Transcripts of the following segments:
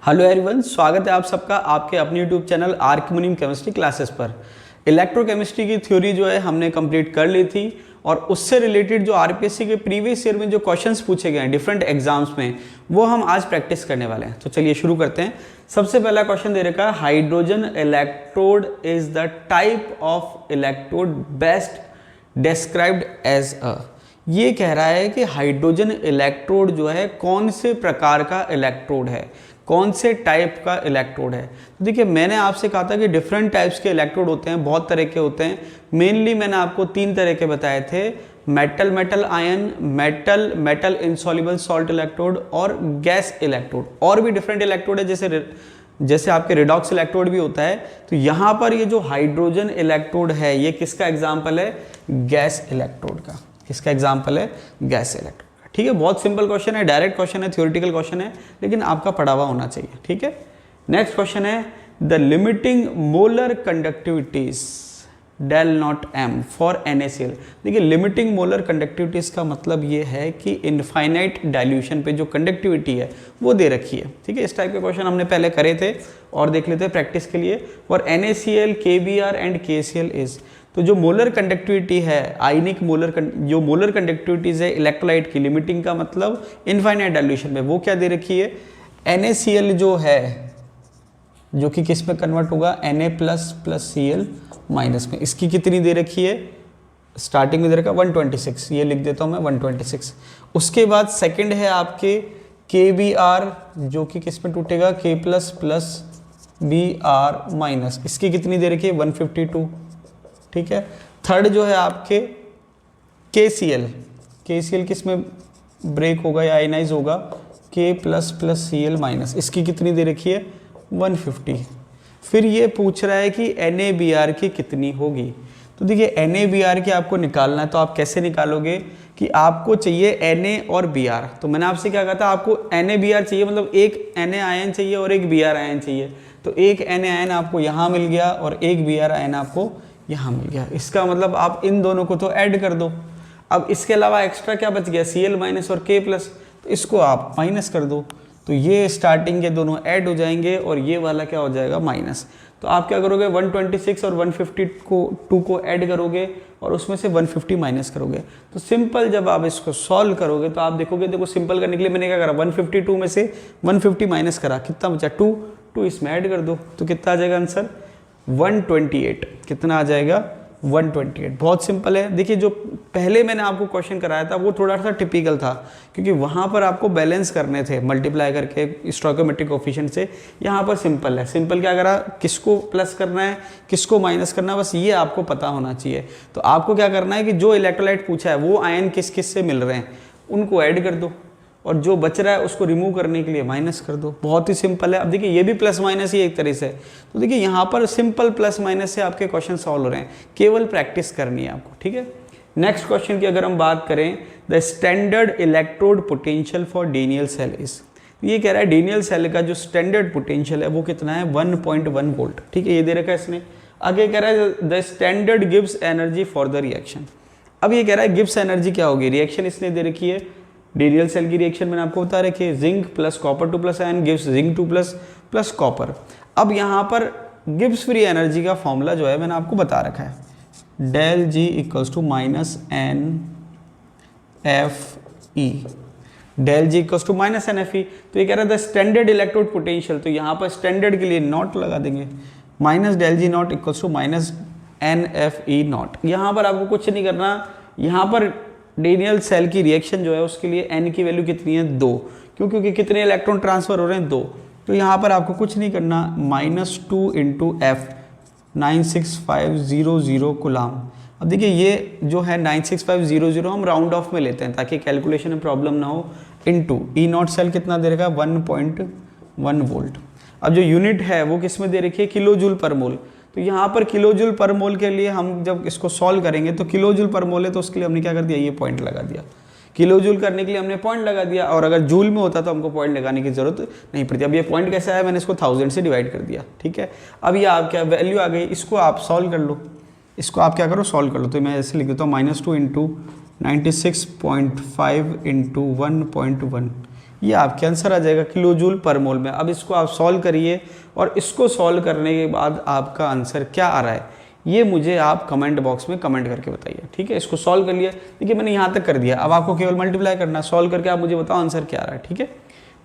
Hello everyone, स्वागत है आप सबका आपके अपने यूट्यूब चैनल आर्क मुनीम केमिस्ट्री क्लासेस पर। इलेक्ट्रोकेमिस्ट्री की थ्योरी जो है हमने कंप्लीट कर ली थी और उससे रिलेटेड जो आरपीएससी के प्रीवियस ईयर में जो क्वेश्चंस पूछे गए हैं डिफरेंट एग्जाम्स में, वो हम आज प्रैक्टिस करने वाले हैं। तो चलिए शुरू करते हैं। सबसे पहला क्वेश्चन दे रखा है, hydrogen electrode is the type of electrode best described as a. ये कह रहा है कि हाइड्रोजन इलेक्ट्रोड जो है कौन से प्रकार का इलेक्ट्रोड है, कौन से टाइप का इलेक्ट्रोड है। तो देखिए, मैंने आपसे कहा था कि डिफरेंट टाइप्स के इलेक्ट्रोड होते हैं, बहुत तरह के होते हैं। मेनली मैंने आपको तीन तरह के बताए थे, metal metal ion, metal metal insoluble salt electrode और गैस इलेक्ट्रोड। और भी डिफरेंट इलेक्ट्रोड है, जैसे आपके रिडॉक्स इलेक्ट्रोड भी होता है। तो यहाँ पर ये जो हाइड्रोजन इलेक्ट्रोड है, ये किसका एग्जाम्पल है? गैस इलेक्ट्रोड का। किसका एग्जाम्पल है? Gas electrode. ठीक है, बहुत सिंपल क्वेश्चन है, डायरेक्ट क्वेश्चन है, थ्योरेटिकल क्वेश्चन है, लेकिन आपका पढ़ा हुआ होना चाहिए। ठीक है, नेक्स्ट क्वेश्चन है, the limiting molar conductivities del naught m for NaCl। देखिए, लिमिटिंग मोलर कंडक्टिविटीज का मतलब ये है कि इनफाइनाइट डाइल्यूशन पे जो कंडक्टिविटी है वो दे रखी है। ठीक है, इस टाइप के क्वेश्चन हमने पहले करे थे और देख लेते हैं प्रैक्टिस के लिए। For NaCl, KBr and KCl is, तो जो मोलर कंडक्टिविटी है, आयनिक जो मोलर कंडक्टिविटीज है इलेक्ट्रोलाइट की, लिमिटिंग का मतलब इनफाइनाइट डाइल्यूशन में, वो क्या दे रखी है? NaCl जो है, जो कि किस में कन्वर्ट होगा? Na plus plus Cl minus में। इसकी कितनी दे रखी है? स्टार्टिंग में दे रखा 126, ये लिख देता हूं मैं 126। उसके बाद सेकंड है आपके KBr, जो कि किस में टूटेगा? K plus plus Br minus. इसकी कितनी दे रखी है? 152। ठीक है, थर्ड जो है आपके KCl किस में ब्रेक होगा या आयनाइज होगा? K plus plus Cl minus. इसकी कितनी दे रखी है? 150। फिर ये पूछ रहा है कि NaBr की कितनी होगी। तो देखिए, NaBr की आपको निकालना है, तो आप कैसे निकालोगे कि आपको चाहिए Na और Br। तो मैंने आपसे क्या कहा था, आपको NaBr चाहिए, मतलब एक Na आयन चाहिए और एक Br आयन चाहिए। तो एक Na आयन आपको यहाँ मिल गया और एक Br आयन आपको यहाँ मिल गया। इसका मतलब आप इन दोनों को तो ऐड कर दो। अब इसके अलावा एक्स्ट्रा क्या बच गया? Cl माइनस और K प्लस, तो इसको आप माइनस कर दो। तो ये स्टार्टिंग के दोनों ऐड हो जाएंगे और ये वाला क्या हो जाएगा? माइनस। तो आप क्या करोगे? 126 और 152 को ऐड करोगे और उसमें से 150 माइनस करोगे। तो सिंपल जब आप इसको सॉल्व करोगे तो आप देखोगे, देखो सिंपल करने के लिए मैंने क्या करा, 152 में से 150 माइनस करा, कितना बचा? 2 इसमें ऐड कर दो, तो कितना आ जाएगा आंसर? 128। कितना आ जाएगा? 128। बहुत सिंपल है। देखिए, जो पहले मैंने आपको क्वेश्चन कराया था वो थोड़ा सा टिपिकल था, क्योंकि वहाँ पर आपको बैलेंस करने थे मल्टीप्लाई करके स्टोइकोमेट्रिक कोफिशिएंट से। यहाँ पर सिंपल है। सिंपल क्या करा, किसको प्लस करना है, किसको माइनस करना है, बस ये आपको पता होना चाहिए। तो आपको क्या करना है कि जो इलेक्ट्रोलाइट पूछा है वो आयन किस किस से मिल रहे हैं उनको ऐड कर दो, और जो बच रहा है उसको रिमूव करने के लिए माइनस कर दो। बहुत ही सिंपल है। अब देखिए, ये भी प्लस माइनस ही एक तरह से। तो देखिए, यहाँ पर सिंपल प्लस माइनस से आपके क्वेश्चन सॉल्व हो रहे हैं, केवल प्रैक्टिस करनी है आपको। ठीक है, नेक्स्ट क्वेश्चन की अगर हम बात करें, the standard electrode potential for Daniell cell is. ये कह रहा है डीनियल सेल का जो स्टैंडर्ड पोटेंशियल है वो कितना है? 1.1 वोल्ट। ठीक है, ये दे रखा है इसने। आगे कह रहा है the standard gives energy for the reaction. अब ये कह रहा है गिव्स एनर्जी क्या होगी? रिएक्शन इसने दे रखी है, डीनियल सेल की रिएक्शन मैंने आपको बता रखी है, zinc plus copper 2 plus ion gives zinc 2 plus copper. अब यहाँ पर गिब्स फ्री एनर्जी का फॉर्मूला जो है मैंने आपको बता रखा है, del G equals to minus NFE, del G equals to minus NFE। तो ये कह रहा है द स्टैंडर्ड इलेक्ट्रोड पोटेंशियल, तो यहाँ पर स्टैंडर्ड के लिए नॉट लगा देंगे, minus del G naught equals to minus NFE naught. यहाँ पर आपको कुछ नहीं करना, यहाँ पर डीनियल सेल की रिएक्शन जो है उसके लिए n की वैल्यू कितनी है? 2। क्यों? क्योंकि कितने इलेक्ट्रॉन ट्रांसफर हो रहे हैं? 2। तो यहाँ पर आपको कुछ नहीं करना, -2 × F 96500 कूलाम। अब देखिए, ये जो है 96500 हम राउंड ऑफ में लेते हैं ताकि कैलकुलेशन में प्रॉब्लम ना हो, इनटू E नॉट सेल कितना दे रखा? 1.1 वोल्ट। अब जो यूनिट है वो किस में दे रखी है? किलो जूल पर मोल। तो यहाँ पर किलो जूल पर मोल के लिए हम जब इसको सॉल्व करेंगे तो किलो जूल पर मोल है, तो उसके लिए हमने क्या कर दिया? ये पॉइंट लगा दिया। किलो जूल करने के लिए हमने पॉइंट लगा दिया, और अगर जूल में होता तो हमको पॉइंट लगाने की जरूरत नहीं पड़ती। अब ये पॉइंट कैसे आया? मैंने इसको 1000 से डिवाइड कर दिया। ठीक है, अब ये आप क्या वैल्यू आ गई, इसको आप सॉल्व कर लो। इसको आप क्या करो? सॉल्व कर लो। तो मैं ऐसे लिख देता हूँ, -2 × 96.5 × 1.1 ये आपके आंसर आ जाएगा किलो जूल पर मोल में। अब इसको आप सॉल्व करिए और इसको सॉल्व करने के बाद आपका आंसर क्या आ रहा है ये मुझे आप कमेंट बॉक्स में कमेंट करके बताइए, ठीक है। इसको सॉल्व कर लिया, देखिए मैंने यहाँ तक कर दिया, अब आपको केवल मल्टीप्लाई करना, सॉल्व करके आप मुझे बताओ आंसर क्या आ रहा है, ठीक है।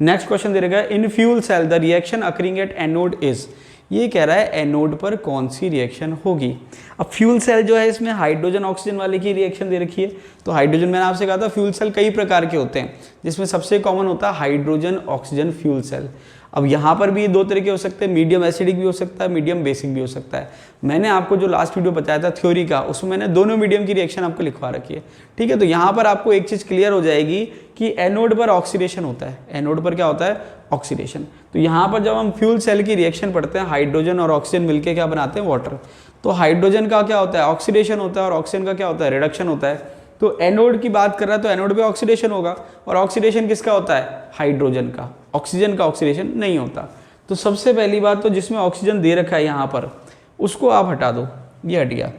नेक्स्ट क्वेश्चन दे रखा है in fuel cell the reaction occurring at anode is, ये कह रहा है एनोड पर कौन सी रिएक्शन होगी। अब फ्यूल सेल जो है इसमें हाइड्रोजन ऑक्सीजन वाले की रिएक्शन दे रखी है, तो हाइड्रोजन मैंने आपसे कहा था फ्यूल सेल कई प्रकार के होते हैं, जिसमें सबसे कॉमन होता है हाइड्रोजन ऑक्सीजन फ्यूल सेल। अब यहाँ पर भी दो तरीके हो सकते हैं, मीडियम एसिडिक भी हो सकता है, मीडियम बेसिक भी हो सकता है। मैंने आपको जो लास्ट वीडियो बताया था थ्योरी का, उसमें मैंने दोनों मीडियम की रिएक्शन आपको लिखवा रखी है, ठीक है। तो यहाँ पर आपको एक चीज़ क्लियर हो जाएगी कि एनोड पर ऑक्सीडेशन होता है, एनोड पर क्या होता है ऑक्सीडेशन। तो यहाँ पर जब हम फ्यूल सेल की रिएक्शन पढ़ते हैं, हाइड्रोजन और ऑक्सीजन मिलकर क्या बनाते हैं वाटर, तो हाइड्रोजन का क्या होता है ऑक्सीडेशन होता है और ऑक्सीजन का क्या होता है रिडक्शन होता है। तो एनोड की बात कर रहा है तो एनोड पे ऑक्सीडेशन होगा, और ऑक्सीडेशन किसका होता है हाइड्रोजन का, ऑक्सीजन का ऑक्सीडेशन नहीं होता। तो सबसे पहली बात तो जिसमें ऑक्सीजन दे रखा है यहाँ पर उसको आप हटा दो, ये हट गया,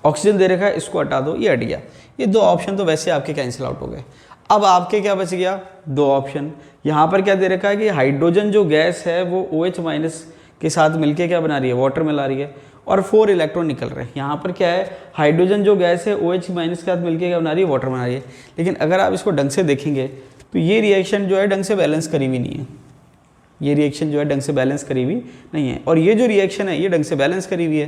ऑक्सीजन दे रखा है इसको हटा दो, ये हट गया। ये दो ऑप्शन तो वैसे आपके कैंसिल आउट हो गए। अब आपके क्या बच गया दो ऑप्शन, यहाँ पर क्या दे रखा है कि हाइड्रोजन जो गैस है वो OH- के साथ मिलके क्या बना रही है वाटर मिला रही है, और 4 इलेक्ट्रॉन निकल रहे हैं। यहाँ पर क्या है हाइड्रोजन जो गैस है OH- के साथ मिलके क्या बना रही है वाटर बना रही है। लेकिन अगर आप इसको ढंग से देखेंगे तो ये रिएक्शन जो है ढंग से बैलेंस करी हुई नहीं है, ये रिएक्शन जो है ढंग से बैलेंस करी हुई नहीं है, और ये जो रिएक्शन है ये ढंग से बैलेंस करी हुई है।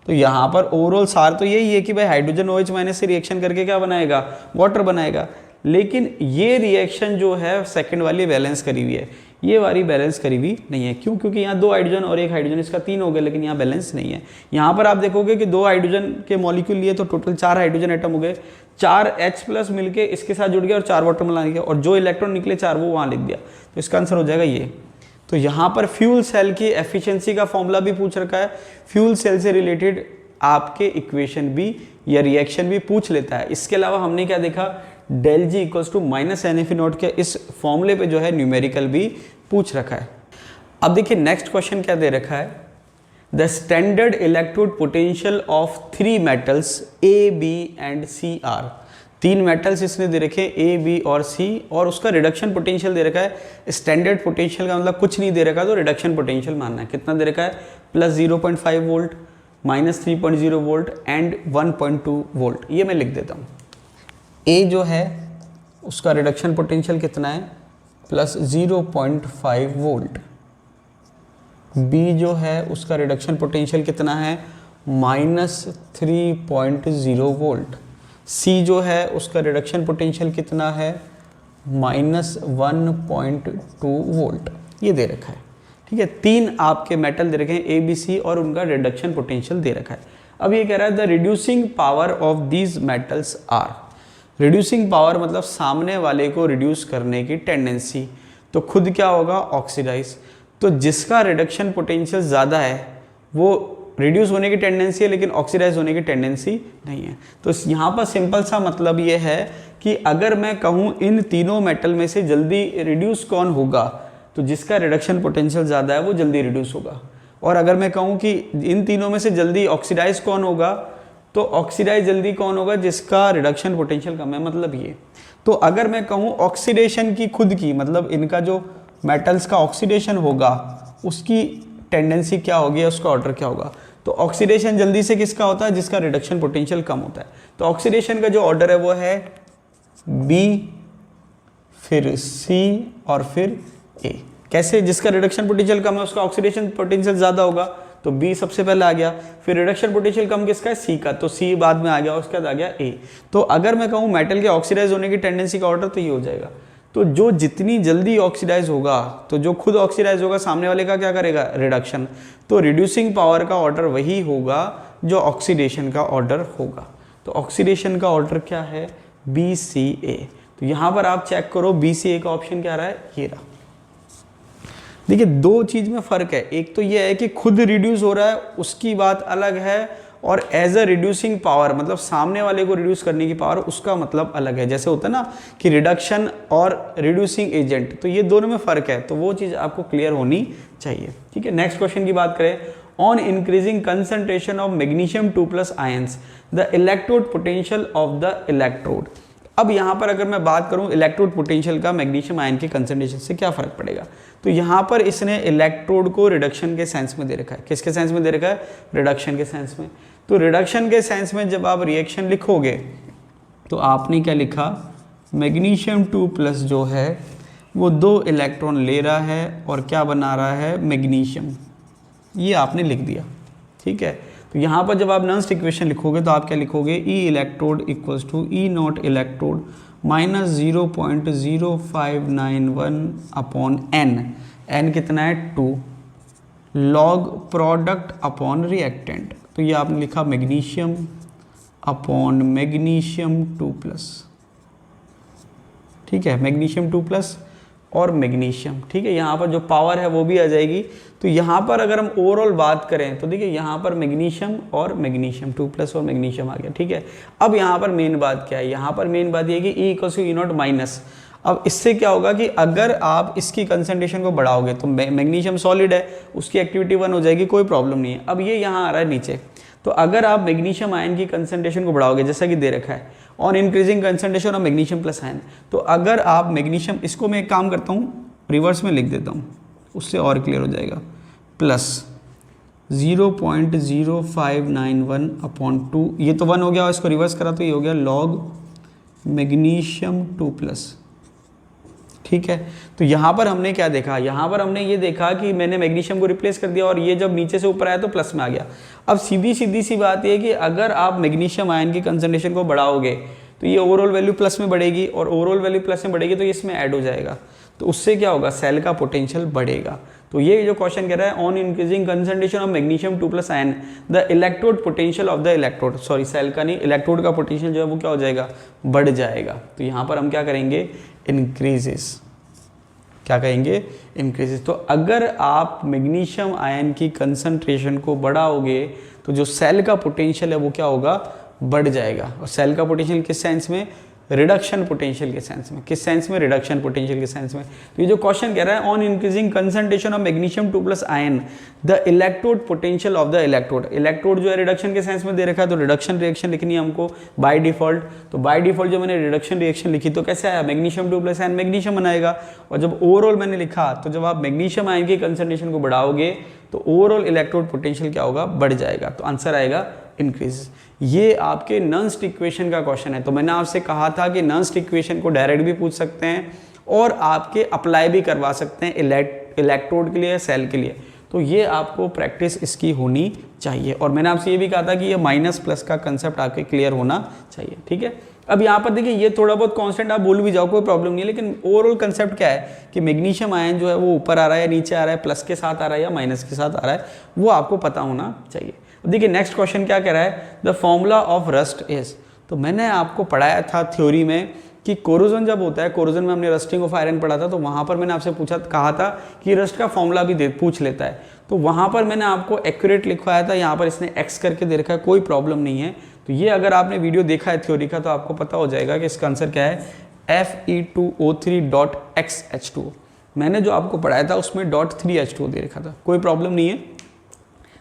तो यहाँ पर ओवरऑल सार तो यही है कि भाई हाइड्रोजन OH- से रिएक्शन करके क्या बनाएगा वाटर बनाएगा। लेकिन ये रिएक्शन जो है सेकंड वाली बैलेंस करी हुई है, ये वाली बैलेंस करी हुई नहीं है। क्यों? क्योंकि यहाँ 2 हाइड्रोजन और 1 हाइड्रोजन, इसका 3 हो गया, लेकिन यहाँ बैलेंस नहीं है। यहाँ पर आप देखोगे कि 2 हाइड्रोजन के मॉलिक्यूल लिए तो टोटल 4 हाइड्रोजन एटम हो गए, 4 H+ मिलके इसके साथ जुड़ गया और 4 वाटर मिला गया, और जो इलेक्ट्रॉन निकले 4 वो वहाँ लिख दिया। तो इसका आंसर हो जाएगा ये। तो यहाँ पर फ्यूल सेल की एफिशिएंसी का फॉर्मूला भी पूछ रखा है, फ्यूल सेल से रिलेटेड आपके इक्वेशन भी या रिएक्शन भी पूछ लेता है। इसके अलावा हमने क्या देखा, del G = -NFE0 के इस फॉर्मूले पे जो है न्यूमेरिकल भी पूछ रखा है। अब देखिए नेक्स्ट क्वेश्चन क्या दे रखा है, the standard electrode potential of 3 metals A, B and C are. 3 metals इसने दे रखे A, B और C, और उसका रिडक्शन पोटेंशियल दे रखा है। स्टैंडर्ड पोटेंशियल का मतलब कुछ नहीं दे रखा, तो रिडक्शन पोटेंशियल मानना है। कितना दे रखा है, +0.5 वोल्ट, -3.0 वोल्ट एंड 1.2 वोल्ट। ये मैं लिख देता हूँ। A जो है उसका रिडक्शन पोटेंशियल कितना है, +0.5 वोल्ट। B जो है उसका रिडक्शन पोटेंशियल कितना है, -3.0 वोल्ट। C जो है उसका रिडक्शन पोटेंशियल कितना है, -1.2 वोल्ट। ये दे रखा है, ठीक है। 3 आपके मेटल दे रखे हैं A, B, C, और उनका रिडक्शन पोटेंशियल दे रखा है। अब ये कह रहा है the reducing power of these metals are. Reducing power मतलब सामने वाले को रिड्यूस करने की टेंडेंसी, तो खुद क्या होगा ऑक्सीडाइज। तो जिसका रिडक्शन पोटेंशियल ज़्यादा है वो रिड्यूस होने की टेंडेंसी है, लेकिन ऑक्सीडाइज होने की टेंडेंसी नहीं है। तो यहाँ पर सिंपल सा मतलब ये है कि अगर मैं कहूँ इन तीनों मेटल में से जल्दी रिड्यूस कौन होगा, तो जिसका रिडक्शन पोटेंशियल ज़्यादा है वो जल्दी रिड्यूस होगा। और अगर मैं कहूँ कि इन तीनों में से जल्दी ऑक्सीडाइज कौन होगा, तो ऑक्सीडाइज जल्दी कौन होगा, जिसका रिडक्शन पोटेंशियल कम है, मतलब ये। तो अगर मैं कहूँ ऑक्सीडेशन की खुद की, मतलब इनका जो मेटल्स का ऑक्सीडेशन होगा उसकी टेंडेंसी क्या होगी, उसका ऑर्डर क्या होगा, तो ऑक्सीडेशन जल्दी से किसका होता है, जिसका रिडक्शन पोटेंशियल कम होता है। तो ऑक्सीडेशन का जो ऑर्डर है वो है B, फिर C और फिर A। कैसे, जिसका रिडक्शन पोटेंशियल कम है उसका ऑक्सीडेशन पोटेंशियल ज़्यादा होगा, तो B सबसे पहले आ गया। फिर रिडक्शन पोटेंशियल कम किसका है, C का, तो C बाद में आ गया, उसके बाद आ गया A। तो अगर मैं कहूँ मेटल के ऑक्सीडाइज होने की टेंडेंसी का ऑर्डर, तो ये हो जाएगा। तो जो जितनी जल्दी ऑक्सीडाइज होगा, तो जो खुद ऑक्सीडाइज होगा सामने वाले का क्या करेगा रिडक्शन, तो रिड्यूसिंग पावर का ऑर्डर वही होगा जो ऑक्सीडेशन का ऑर्डर होगा। तो ऑक्सीडेशन का ऑर्डर क्या है, BCA। तो यहाँ पर आप चेक करो BCA का ऑप्शन क्या रहा है, ये रहा। देखिए 2 चीज़ में फ़र्क है, एक तो ये है कि खुद रिड्यूस हो रहा है उसकी बात अलग है, और एज अ रिड्यूसिंग पावर मतलब सामने वाले को रिड्यूस करने की पावर, उसका मतलब अलग है। जैसे होता है ना कि रिडक्शन और रिड्यूसिंग एजेंट, तो ये दोनों में फ़र्क है, तो वो चीज़ आपको क्लियर होनी चाहिए, ठीक है। नेक्स्ट क्वेश्चन की बात करें, on increasing concentration of magnesium 2+ ions the electrode potential of the electrode. अब यहाँ पर अगर मैं बात करूँ इलेक्ट्रोड पोटेंशियल का मैग्नीशियम आयन के कंसंट्रेशन से क्या फ़र्क पड़ेगा, तो यहाँ पर इसने इलेक्ट्रोड को रिडक्शन के सेंस में दे रखा है। किसके सेंस में दे रखा है? रिडक्शन के सेंस में। तो रिडक्शन के सेंस में जब आप रिएक्शन लिखोगे तो आपने क्या लिखा, मैग्नीशियम 2+ जो है वो 2 इलेक्ट्रॉन ले रहा है और क्या बना रहा है? मैग्नीशियम। ये आपने लिख दिया, ठीक है। तो यहाँ पर जब आप नर्स्ट इक्वेशन लिखोगे तो आप क्या लिखोगे? E electrode equals to E naught electrode minus 0.0591 upon n. N कितना है? 2 लॉग प्रोडक्ट अपॉन रिएक्टेंट। तो ये आपने लिखा मैग्नीशियम अपॉन मैग्नीशियम 2+, ठीक है, मैग्नीशियम 2+ और मैग्नीशियम, ठीक है। यहाँ पर जो पावर है वो भी आ जाएगी। तो यहाँ पर अगर हम ओवरऑल बात करें तो देखिए यहाँ पर मैग्नीशियम और मैग्नीशियम 2+ और मैग्नीशियम आ गया, ठीक है। अब यहाँ पर मेन बात क्या है? यहाँ पर मेन बात ये है कि E = E0-। अब इससे क्या होगा कि अगर आप इसकी कंसंट्रेशन को बढ़ाओगे तो मैग्नीशियम सॉलिड है, उसकी एक्टिविटी 1 हो जाएगी, कोई प्रॉब्लम नहीं है। अब ये यहाँ आ रहा है नीचे, तो अगर आप मैग्नीशियम आयन की कंसंट्रेशन को बढ़ाओगे जैसा कि दे रखा है on increasing concentration of magnesium plus ion, तो अगर आप मैग्नीशियम, इसको मैं एक काम करता हूँ रिवर्स में लिख देता हूँ, उससे और क्लियर हो जाएगा, प्लस 0.0591 अपॉन 2, ये तो 1 हो गया और इसको रिवर्स करा तो ये हो गया लॉग मैग्नीशियम 2+, ठीक है। तो यहाँ पर हमने क्या देखा? यहाँ पर हमने ये देखा कि मैंने मैग्नीशियम को रिप्लेस कर दिया और ये जब नीचे से ऊपर आया तो प्लस में आ गया। अब सीधी सी बात ये है कि अगर आप मैग्नीशियम आयन की कंसंट्रेशन को बढ़ाओगे तो ये ओवरऑल वैल्यू प्लस में बढ़ेगी और ओवरऑल वैल्यू प्लस में बढ़ेगी तो ये इसमें ऐड हो जाएगा, तो उससे क्या होगा? सेल का पोटेंशियल बढ़ेगा। तो ये जो क्वेश्चन कह रहा है on increasing concentration of magnesium 2+ ion the electrode potential of the electrode, sorry cell का नहीं, इलेक्ट्रोड का पोटेंशियल जो है वो क्या हो जाएगा? बढ़ जाएगा। तो यहाँ पर हम क्या करेंगे? इंक्रीजेस, क्या कहेंगे? इंक्रीजेस। तो अगर आप मैग्नीशियम आयन की कंसंट्रेशन को बढ़ाओगे तो जो सेल का पोटेंशियल है वो क्या होगा? बढ़ जाएगा। और सेल का पोटेंशियल किस सेंस में? रिडक्शन पोटेंशियल के सेंस में। किस सेंस में? रिडक्शन पोटेंशियल के सेंस में। तो ये जो क्वेश्चन कह रहा है on increasing concentration of magnesium 2+ ion the electrode potential of the electrode, electrode जो है रिडक्शन के सेंस में दे रखा है तो रिडक्शन रिएक्शन लिखनी है हमको बाय डिफॉल्ट। तो बाय डिफॉल्ट जो मैंने रिडक्शन रिएक्शन लिखी तो कैसे आया? मैग्नीशियम 2+ आयन मैग्नीशियम बनाएगा। और जब ओवरऑल मैंने लिखा तो जब आप मैग्नीशियम आयन की कंसंट्रेशन को बढ़ाओगे तो ओवरऑल इलेक्ट्रोड पोटेंशियल क्या होगा? बढ़ जाएगा। तो आंसर आएगा इंक्रीज। ये आपके नर्स्ट इक्वेशन का क्वेश्चन है। तो मैंने आपसे कहा था कि नर्स्ट इक्वेशन को डायरेक्ट भी पूछ सकते हैं और आपके अप्लाई भी करवा सकते हैं इलेक्ट्रोड के लिए, सेल के लिए। तो ये आपको प्रैक्टिस इसकी होनी चाहिए। और मैंने आपसे ये भी कहा था कि ये माइनस प्लस का कंसेप्ट आपके क्लियर होना चाहिए, ठीक है। अब यहाँ पर देखिए ये थोड़ा बहुत कांस्टेंट आप बोल भी जाओ कोई प्रॉब्लम नहीं है, लेकिन ओवरऑल कंसेप्ट क्या है कि मैग्नीशियम आयन जो है वो ऊपर आ रहा है या नीचे आ रहा है, प्लस के साथ आ रहा है या माइनस के साथ आ रहा है, वो आपको पता होना चाहिए। देखिए नेक्स्ट क्वेश्चन क्या कह रहा है? The formula of rust is. तो मैंने आपको पढ़ाया था थ्योरी में कि कोरोजन जब होता है, कोरोजन में हमने रस्टिंग ऑफ आयरन पढ़ा था, तो वहाँ पर मैंने आपसे कहा था कि रस्ट का फॉर्मूला भी पूछ लेता है। तो वहाँ पर मैंने आपको एक्यूरेट लिखवाया था, यहाँ पर इसने एक्स करके दे रखा है, कोई प्रॉब्लम नहीं है। तो ये अगर आपने वीडियो देखा है थ्योरी का तो आपको पता हो जाएगा कि इसका आंसर क्या है, Fe2O3.XH2। मैंने जो आपको पढ़ाया था उसमें .3H2 दे रखा था, कोई प्रॉब्लम नहीं है।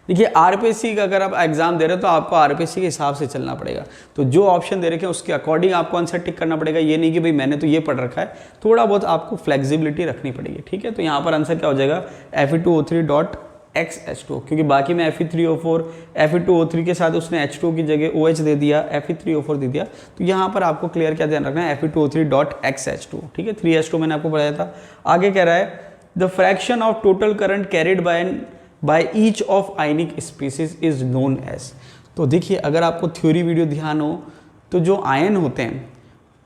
देखिए आरपीएससी का अगर आप एग्जाम दे रहे हो तो आपको आरपीएससी के हिसाब से चलना पड़ेगा। तो जो ऑप्शन दे रखे हैं उसके अकॉर्डिंग आपको आंसर टिक करना पड़ेगा। ये नहीं कि भाई मैंने तो ये पढ़ रखा है, थोड़ा बहुत आपको फ्लेक्सिबिलिटी रखनी पड़ेगी, ठीक है। तो यहाँ पर आंसर क्या हो जाएगा, Fe2O3.XH2, क्योंकि बाकी में Fe3O4, Fe2O3 के साथ उसने H2 की जगह OH दे दिया, Fe3O4 दे दिया। तो यहाँ पर आपको क्लियर क्या ध्यान रखना है, Fe2O3.XH2, ठीक है। 3H2 मैंने आपको बताया था। आगे कह रहा है the fraction of total current carried by each of ionic species is known as. तो देखिए अगर आपको थ्योरी वीडियो ध्यान हो तो जो आयन होते हैं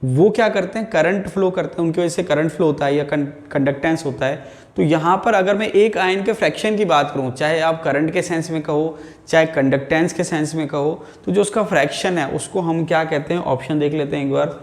वो क्या करते हैं, करंट फ्लो करते हैं, उनकी वजह से करंट फ्लो होता है या कंडक्टेंस होता है। तो यहाँ पर अगर मैं एक आयन के फ्रैक्शन की बात करूँ, चाहे आप करंट के सेंस में कहो चाहे कंडक्टेंस के सेंस में कहो, तो जो उसका फ्रैक्शन है उसको हम क्या कहते हैं, ऑप्शन देख लेते हैं एक बार।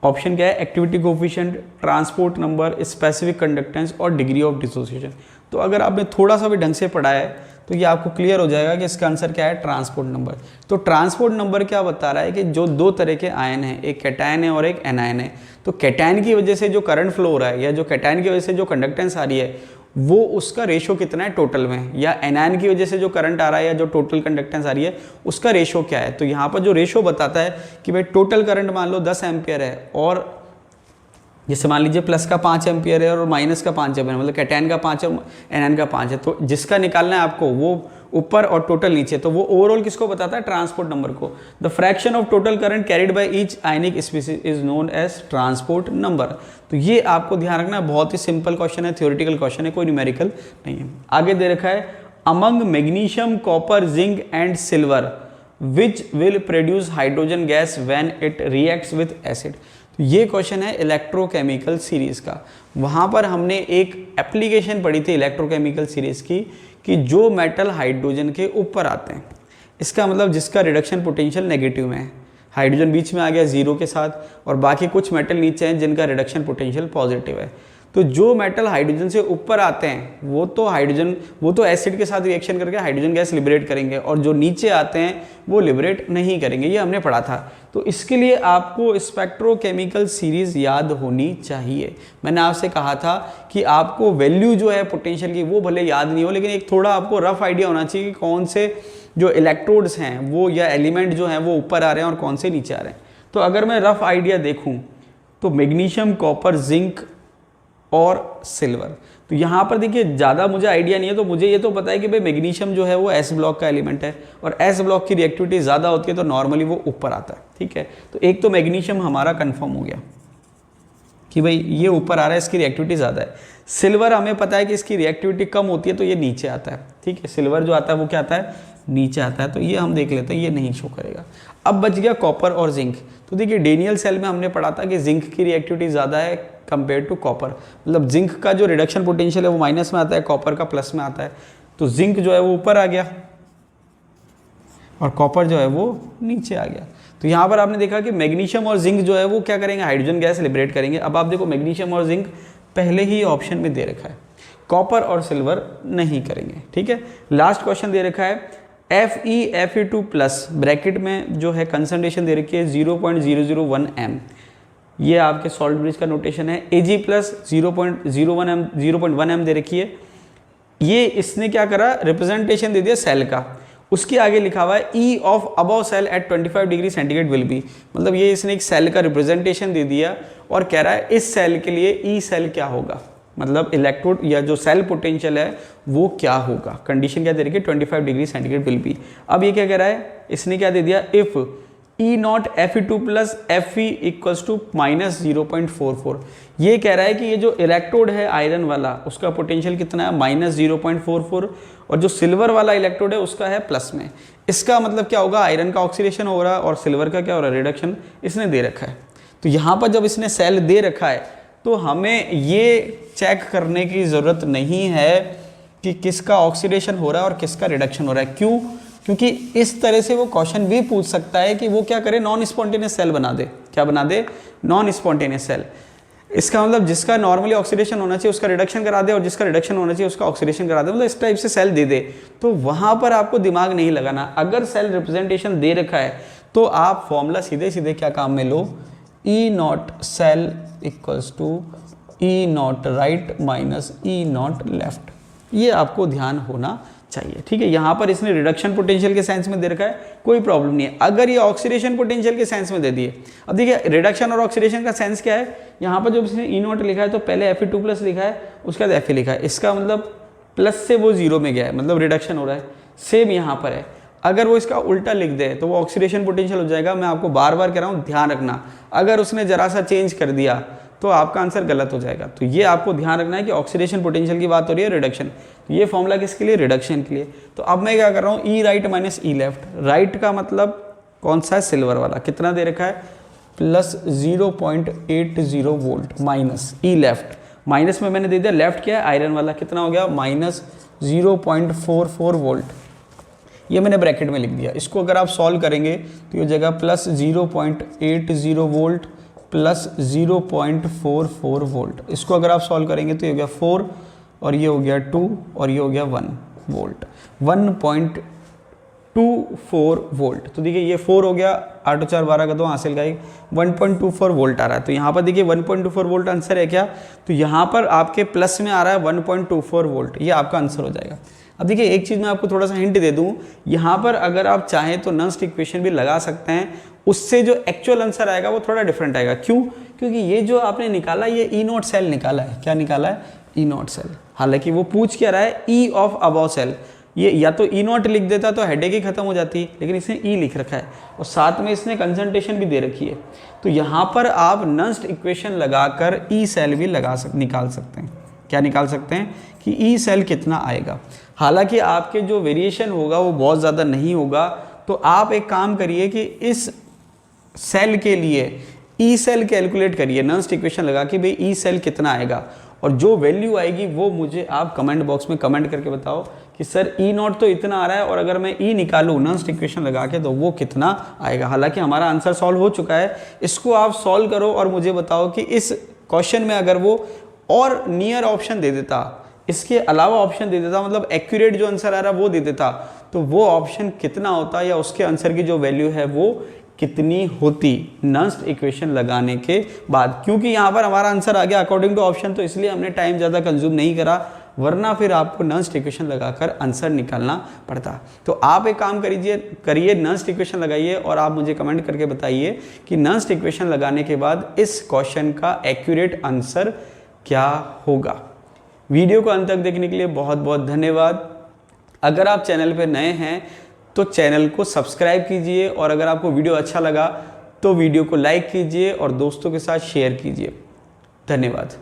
ऑप्शन क्या है, activity coefficient, transport number, specific conductance और डिग्री ऑफ डिसोसिएशन। तो अगर आपने थोड़ा सा भी ढंग से पढ़ा है तो ये आपको क्लियर हो जाएगा कि इसका आंसर क्या है, ट्रांसपोर्ट नंबर। तो ट्रांसपोर्ट नंबर क्या बता रहा है कि जो दो तरह के आयन हैं, एक कैटायन है और एक एनायन है, तो कैटायन की वजह से जो करंट फ्लो हो रहा है या जो कैटायन की वजह से जो कंडक्टेंस आ रही है वो उसका रेशो कितना है टोटल में, या एनायन की वजह से जो करंट आ रहा है या जो टोटल कंडक्टेंस आ रही है उसका रेशो क्या है। तो यहाँ पर जो रेशो बताता है कि भाई टोटल करंट मान लो 10 एम्पियर है, और जैसे मान लीजिए प्लस का 5 एम्पियर है और माइनस का 5 एम्पियर, मतलब कैटायन का 5 है और एनायन का 5 है, तो जिसका निकालना है आपको वो ऊपर और टोटल नीचे, तो वो ओवरऑल किसको बताता है, ट्रांसपोर्ट नंबर को। The fraction of total current carried by each ionic species is known as transport number. तो ये आपको ध्यान रखना, बहुत ही सिंपल क्वेश्चन है, थ्योरेटिकल क्वेश्चन है, कोई न्यूमेरिकल नहीं है। आगे दे रखा है among magnesium, copper, zinc and silver which will produce hydrogen gas when it reacts with acid. तो ये क्वेश्चन है इलेक्ट्रोकेमिकल सीरीज का। वहाँ पर हमने एक एप्लीकेशन पढ़ी थी इलेक्ट्रोकेमिकल सीरीज की कि जो मेटल हाइड्रोजन के ऊपर आते हैं, इसका मतलब जिसका रिडक्शन पोटेंशियल नेगेटिव में है, हाइड्रोजन बीच में आ गया जीरो के साथ, और बाकी कुछ मेटल नीचे हैं जिनका रिडक्शन पोटेंशियल पॉजिटिव है। तो जो मेटल हाइड्रोजन से ऊपर आते हैं वो तो एसिड के साथ रिएक्शन करके हाइड्रोजन गैस लिबरेट करेंगे, और जो नीचे आते हैं वो लिबरेट नहीं करेंगे, ये हमने पढ़ा था। तो इसके लिए आपको स्पेक्ट्रोकेमिकल सीरीज याद होनी चाहिए। मैंने आपसे कहा था कि आपको वैल्यू जो है पोटेंशियल की वो भले याद नहीं हो, लेकिन एक थोड़ा आपको रफ आइडिया होना चाहिए कि कौन से जो इलेक्ट्रोड्स हैं वो या एलिमेंट जो हैं वो ऊपर आ रहे हैं और कौन से नीचे आ रहे हैं। तो अगर मैं रफ आइडिया देखूं तो मैग्नीशियम, कॉपर, जिंक और सिल्वर, तो यहाँ पर देखिए ज़्यादा मुझे आइडिया नहीं है, तो मुझे ये तो पता है कि भाई मैग्नीशियम जो है वो एस ब्लॉक का एलिमेंट है, और एस ब्लॉक की रिएक्टिविटी ज़्यादा होती है तो नॉर्मली वो ऊपर आता है, ठीक है। तो एक तो मैग्नीशियम हमारा कंफर्म हो गया कि भाई ये ऊपर आ रहा है, इसकी रिएक्टिविटी ज़्यादा है। सिल्वर हमें पता है कि इसकी रिएक्टिविटी कम होती है तो ये नीचे आता है, ठीक है। सिल्वर जो आता है वो क्या आता है, नीचे आता है, तो ये हम देख लेते हैं, ये नहीं शो करेगा। अब बच गया कॉपर और जिंक। तो देखिए डेनियल सेल में हमने पढ़ा था कि जिंक की रिएक्टिविटी ज़्यादा है कंपेयर टू कॉपर, मतलब जिंक का जो रिडक्शन पोटेंशियल है वो माइनस में आता है, कॉपर का प्लस में आता है। तो जिंक जो है वो ऊपर आ गया और कॉपर जो है वो नीचे आ गया। तो यहाँ पर आपने देखा कि मैग्नीशियम और जिंक जो है वो क्या करेंगे, हाइड्रोजन गैस लिबरेट करेंगे। अब आप देखो मैग्नीशियम और जिंक पहले ही ऑप्शन में दे रखा है, कॉपर और सिल्वर नहीं करेंगे, ठीक है। लास्ट क्वेश्चन दे रखा है Fe2 प्लस, ब्रैकेट में जो है कंसंट्रेशन दे रखी है 0.001 m, ये आपके सॉल्ट ब्रिज का नोटेशन है। Ag प्लस 0.1 m दे रखी है। ये इसने क्या करा, रिप्रेजेंटेशन दे दिया सेल का, उसके आगे लिखा हुआ है E of above cell at 25 degree centigrade will be, मतलब ये इसने एक सेल का रिप्रेजेंटेशन दे दिया और कह रहा है इस सेल के लिए ई सेल क्या होगा, मतलब इलेक्ट्रोड या जो सेल पोटेंशियल है वो क्या होगा। कंडीशन क्या दे रही है, 25 डिग्री सेंटीग्रेड विल बी। अब ये क्या कह रहा है, इसने क्या दे दिया, if E naught Fe2 plus Fe equals to minus 0.44। ये कह रहा है कि ये जो इलेक्ट्रोड है आयरन वाला उसका पोटेंशियल कितना है, माइनस 0.44, और जो सिल्वर वाला इलेक्ट्रोड है उसका है प्लस में। इसका मतलब क्या होगा, आयरन का ऑक्सीडेशन हो रहा है और सिल्वर का क्या हो रहा है, रिडक्शन, इसने दे रखा है। तो यहाँ पर जब इसने सेल दे रखा है तो हमें ये चेक करने की ज़रूरत नहीं है कि किसका ऑक्सीडेशन हो रहा है और किसका रिडक्शन हो रहा है। क्यों, क्योंकि इस तरह से वो क्वेश्चन भी पूछ सकता है कि वो क्या करे, नॉन स्पॉन्टेनियस सेल बना दे। क्या बना दे, नॉन स्पॉन्टेनियस सेल। इसका मतलब जिसका नॉर्मली ऑक्सीडेशन होना चाहिए उसका रिडक्शन करा दे, और जिसका रिडक्शन होना चाहिए उसका ऑक्सीडेशन करा दे, मतलब इस टाइप से सेल दे दे। तो वहाँ पर आपको दिमाग नहीं लगाना। अगर सेल रिप्रेजेंटेशन दे रखा है तो आप फॉर्मूला सीधे सीधे क्या काम में लो, E naught cell equals to E naught right minus E naught left. ये आपको ध्यान होना चाहिए, ठीक है। यहाँ पर इसने रिडक्शन पोटेंशियल के सेंस में दे रखा है, कोई प्रॉब्लम नहीं है। अगर ये ऑक्सीडेशन पोटेंशियल के सेंस में दे दिए, अब देखिए रिडक्शन और ऑक्सीडेशन का सेंस क्या है, यहाँ पर जब इसने ई नॉट लिखा है तो पहले Fe2 प्लस लिखा है, उसके बाद Fe लिखा है, इसका मतलब प्लस से वो जीरो में गया है, मतलब रिडक्शन हो रहा है। सेम यहाँ पर है, अगर वो इसका उल्टा लिख दे तो वो ऑक्सीडेशन पोटेंशियल हो जाएगा। मैं आपको बार बार कह रहा हूँ ध्यान रखना, अगर उसने जरा सा चेंज कर दिया तो आपका आंसर गलत हो जाएगा। तो ये आपको ध्यान रखना है कि ऑक्सीडेशन पोटेंशियल की बात हो रही है, रिडक्शन। तो ये फॉर्मूला किसके लिए, रिडक्शन के लिए। तो अब मैं क्या कर रहा हूँ, ई राइट माइनस ई लेफ्ट। राइट का मतलब कौन सा है, सिल्वर वाला, कितना दे रखा है, प्लस 0.80 वोल्ट, माइनस ई लेफ्ट, माइनस में मैंने दे दिया, लेफ्ट क्या है, आयरन वाला, कितना हो गया, माइनस 0.44 वोल्ट। ये मैंने ब्रैकेट में लिख दिया। इसको अगर आप सॉल्व करेंगे तो ये जगह प्लस 0.80 वोल्ट प्लस 0.44 वोल्ट। इसको अगर आप सॉल्व करेंगे तो ये हो गया 4 और ये हो गया 2 और ये हो गया 1 वोल्ट। 1.24 वोल्ट। तो देखिए ये 4 हो गया, 8 और 4 12 का तो हासिल का 1.24 वोल्ट आ रहा है। तो यहाँ पर देखिए 1.24 वोल्ट आंसर है क्या, तो यहाँ पर आपके प्लस में आ रहा है 1.24 वोल्ट, ये आपका आंसर हो जाएगा। अब देखिए एक चीज़ मैं आपको थोड़ा सा हिंट दे दूँ, यहाँ पर अगर आप चाहें तो नॉन स्टिक इक्वेशन भी लगा सकते हैं, उससे जो एक्चुअल आंसर आएगा वो थोड़ा डिफरेंट आएगा। क्यों? क्योंकि ये जो आपने निकाला ये ई नॉट सेल निकाला है। क्या निकाला है? ई नॉट सेल। हालांकि वो पूछ क्या रहा है, ई ऑफ अबव सेल। ये या तो ई नॉट लिख देता तो हेडेक ही खत्म हो जाती, लेकिन इसने ई लिख रखा है और साथ में इसने कंसंट्रेशन भी दे रखी है। तो यहाँ पर आप नॉन इक्वेशन लगाकर ई सेल भी निकाल सकते हैं। क्या निकाल सकते हैं कि ई सेल कितना आएगा। हालांकि आपके जो वेरिएशन होगा वो बहुत ज़्यादा नहीं होगा, तो आप एक काम करिए कि इस सेल के लिए ई सेल कैलकुलेट करिए, नॉन इक्वेशन लगा कि भाई ई सेल कितना आएगा, और जो वैल्यू आएगी वो मुझे आप कमेंट बॉक्स में कमेंट करके बताओ कि सर ई नॉट तो इतना आ रहा है और अगर मैं ई निकालूँ नॉन इक्वेशन लगा के तो वो कितना आएगा। हालांकि हमारा आंसर सॉल्व हो चुका है, इसको आप सॉल्व करो और मुझे बताओ कि इस क्वेश्चन में अगर वो और नियर ऑप्शन दे देता, इसके अलावा ऑप्शन दे देता, मतलब एक्यूरेट जो आंसर आ रहा है वो दे देता, तो वो ऑप्शन कितना होता या उसके आंसर की जो वैल्यू है वो कितनी होती नॉन इक्वेशन लगाने के बाद। क्योंकि यहाँ पर हमारा आंसर आ गया अकॉर्डिंग टू ऑप्शन, तो इसलिए हमने टाइम ज़्यादा कंज्यूम नहीं करा, वरना फिर आपको नॉन इक्वेशन लगाकर आंसर निकालना पड़ता। तो आप एक काम करिए नॉन इक्वेशन लगाइए और आप मुझे कमेंट करके बताइए कि नॉन इक्वेशन लगाने के बाद इस क्वेश्चन का एक्यूरेट आंसर क्या होगा। वीडियो को अंत तक देखने के लिए बहुत बहुत धन्यवाद। अगर आप चैनल पर नए हैं तो चैनल को सब्सक्राइब कीजिए, और अगर आपको वीडियो अच्छा लगा तो वीडियो को लाइक कीजिए और दोस्तों के साथ शेयर कीजिए। धन्यवाद।